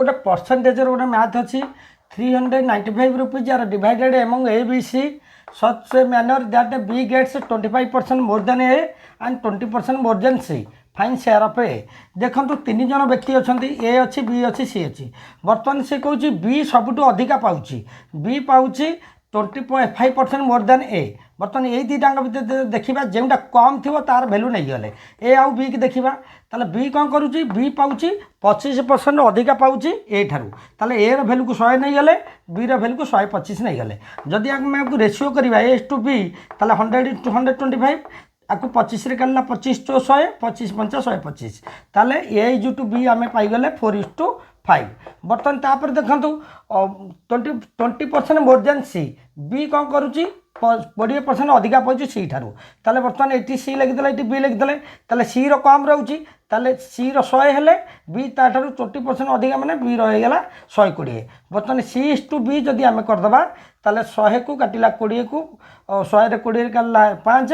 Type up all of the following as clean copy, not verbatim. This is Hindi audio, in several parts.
गोटे परसेंटेज गोटे मैथ अच्छी 395 rupees are divided among A B C such a manner that B gets 25% more than A and 20% more than C. Fine share of a देखो तीन जन व्यक्ति अच्छा ए अच्छी बी अच्छी सी अच्छी बर्तमान से कौन बी सबुठ अधिका पाँच बी पाँच 25% मोर देन ए बर्तमान यही दुईटा भितर देखा जोटा कम थी तार भैल्यू नहीं गले ए आउ बी की देखा ताले बी कौन करुच्ची बी पाँच 25% अधिका पाँच ए ठारू ताले ए भैल्यू को 100 नहीं गले बी भैल्यू को 125 नहीं गले जदि आम रेसीो करवा ए टू बी ताले 100:125 आपको 25 रे काला 25 × 100 25 5 125 ताले ए इज टू बी आम पाईगले 4:5 बर्तमान तापर देखो 20% मोर देन सी बी कौन करुच्ची 20% अधिका पाँच सी ठारू ताले बर्तमान ये सी लिखिदे ये बी लिखिदे ताले सी रो कम रोचे ताले सी रो 100 हेले बी ताठारू 20% अधिका माने बी रहीगला 120 बर्तमान सी इज टू बी जदि आम करदे ताले 100 को काटिला 20 को 100 रे 20 काला 5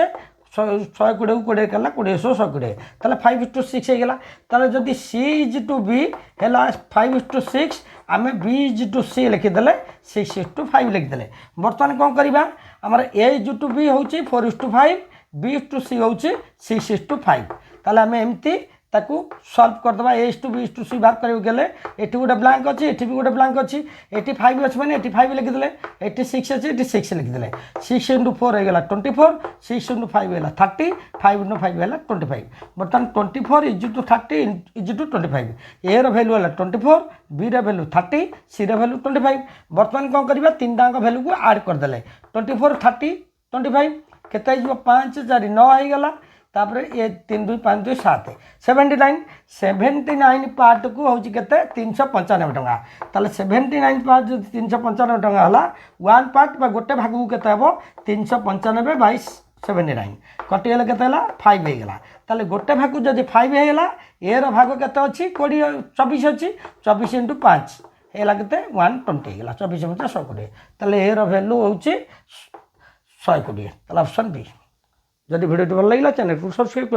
120 को 20 कला 20 120 ताले 5:6 हो गला ताले जदि सी इज टू बी है 5:6 आम बी इज टू सी लिखिदे 6:5 लिखिदे बर्तमान कौन करवा आमर ए इज टू बी हूँ 4:5 बी टू सी हूँ 6:5 ताले आम एमती ताकू सल्व करदे ए टू बी टू सी बाहर करके ये गोटे ब्लांक अच्छी ये भी गोटे ब्लांक अच्छी 85 अच्छे मैंने 85 लिखिदे 86 अच्छी 86 लिखिदे 6 × 4 होगा 24 6 × 5 है 30 5 × 5 है 25 बर्तमान 24 is to 30 is to 25 A value है 24 बी भैल्यू 30 सी भैल्यू 25 बर्तमान कौन करवा तीन टाँग भैल्यू को आड करदे 24 30 25 केते 5 4 9 होगा तापर ये 3 2 5 2 7 79 पार्ट को हूँ के 395 टंका ताले 79 पार्ट जो 395 टंका है वन पार्ट गोटे भाग को केते हे 395/79 कटिगले के 5 होगा ताले गोटे भाग को जब 5 होगा ए भाग के अच्छी 24 अच्छी 24 × 5 है के 120 होगा 24 × 5 120 ताले ए भैल्यू हूँ 120 ताले ऑप्शन बी जदि वीडियो भल लगे चैनल को सब्सक्राइब कर।